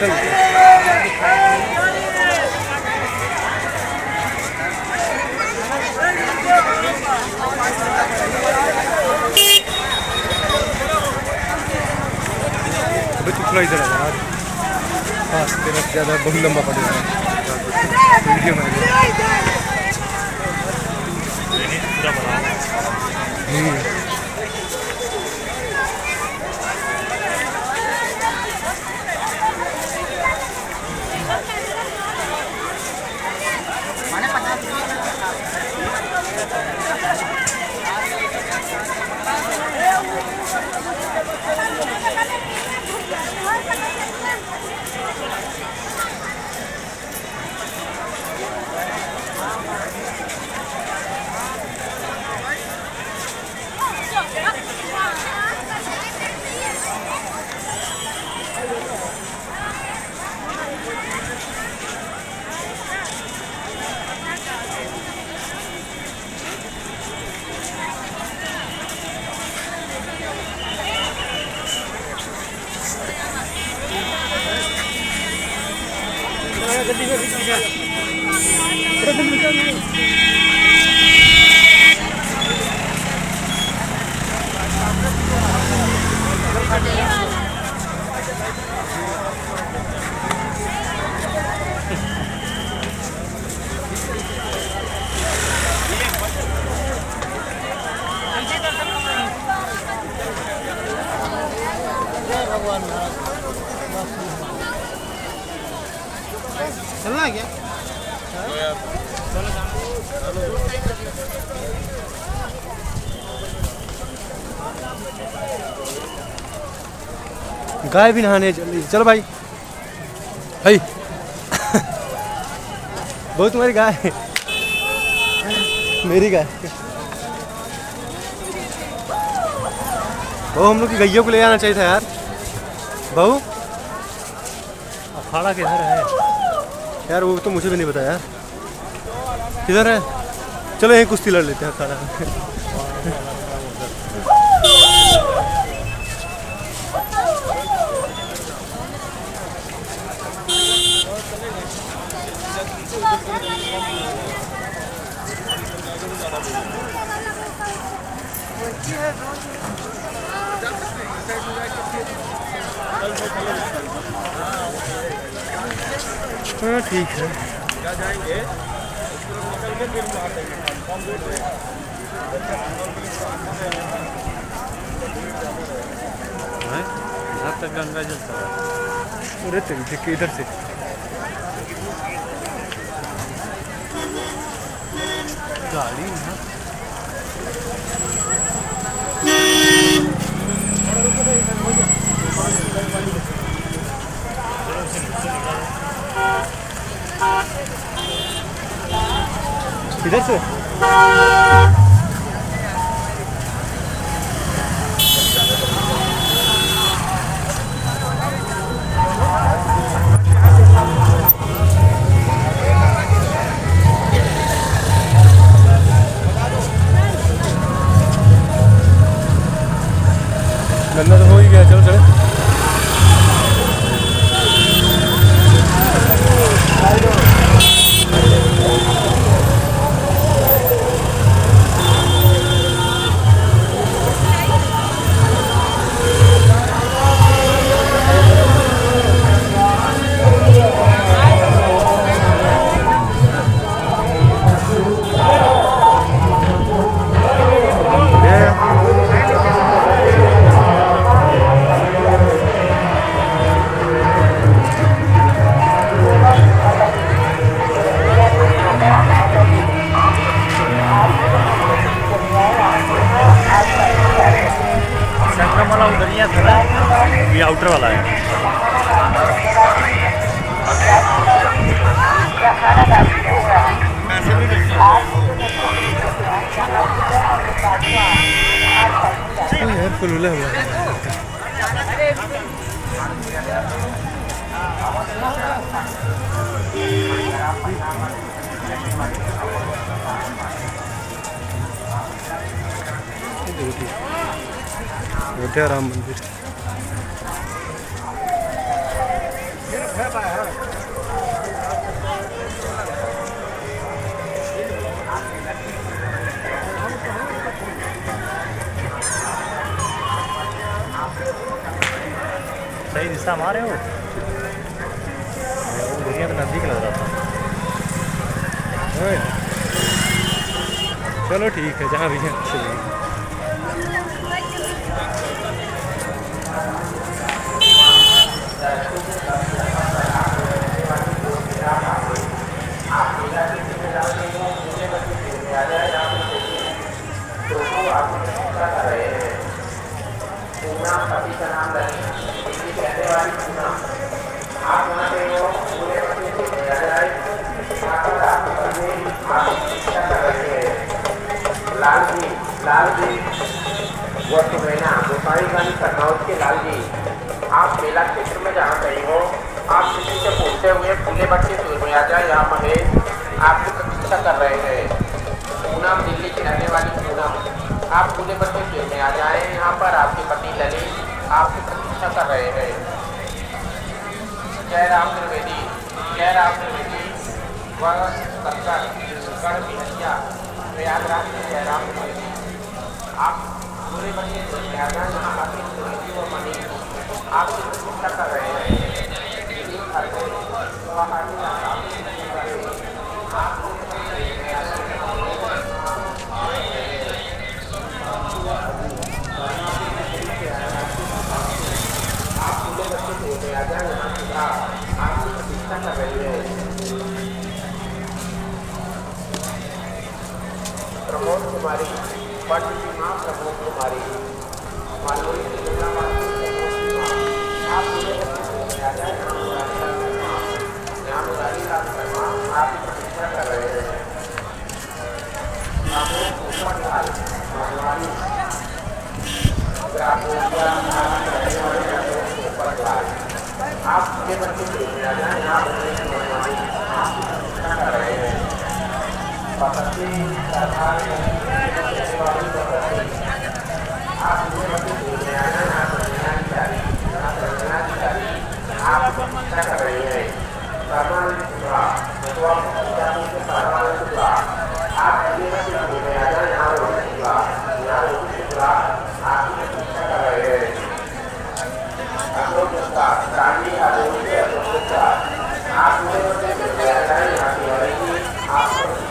अबे तू थोड़ा इधर आ यार। हाँ तेरा ज़्यादा बहुत लंबा पड़ेगा वीडियो में। चलना है क्या? गाय भी नहाने चलो भाई। भाई बहुत तुम्हारी गाय है। मेरी गाय बहू, हम लोग की गैयों को ले आना चाहिए था यार। बहू अखाड़ा किधर है यार? वो तो मुझे भी नहीं पता यार, किधर है? चलो यहीं कुश्ती लड़ लेते हैं अखाड़ा में। हाँ ठीक है। क्या जाएंगे तक गंगा जल था। अरे तरीके के इधर से गाड़ी ना इधर से गंदा तो हो ही गया। चलो चलो वाला उधरिया था, ये आउटर वाला है। यार फुल हुआ राम मंदिर। सही दिशा मारे हो, दुनिया तो नज़दीक लग रहा था। हाँ। चलो ठीक है, जहाँ भी है चलिए। लाल जी वर्ष महीना गोसाईगंज कन्नौज के लाल जी, आप मेला क्षेत्र में जहाँ कहीं हो, आप किसी से पूछते हुए फूले बच्चे सूर में आ जाए। यहाँ महेश आपकी प्रतीक्षा कर रहे हैं। पूनम दिल्ली की रहने वाली पूनम, आप फूले बच्चे सूर में आ जाएं। यहाँ पर आपके पति ललित आपकी प्रतीक्षा कर रहे हैं। जयराम त्रिवेदी, जयराम त्रिवेदी व सक्कर गढ़ बिहरिया प्रयागराज के जयराम त्रिवेदी, आप पूरे बच्चे यहाँ आके त्रिवेदी व मनी आपकी प्रतीक्षा कर रहे हैं। प्रमोद कुमारी, पंडित माँ प्रमोद कुमारी, मालूम आप आपकी प्रतीक्षा कर रहे हैं। आप पूरे बच्चे आ जाए, आप कर रहे हैं। आप पूरे बच्चे आप कर रहे हैं।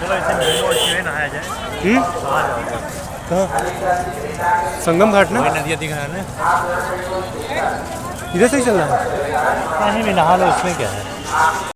चलो इसे नहाया जाए। कहाँ? संगम घाट ना, नदियाँ दिख रहा है ना, इधर से ही चलना है। कहीं भी नहा लो, उसमें क्या है।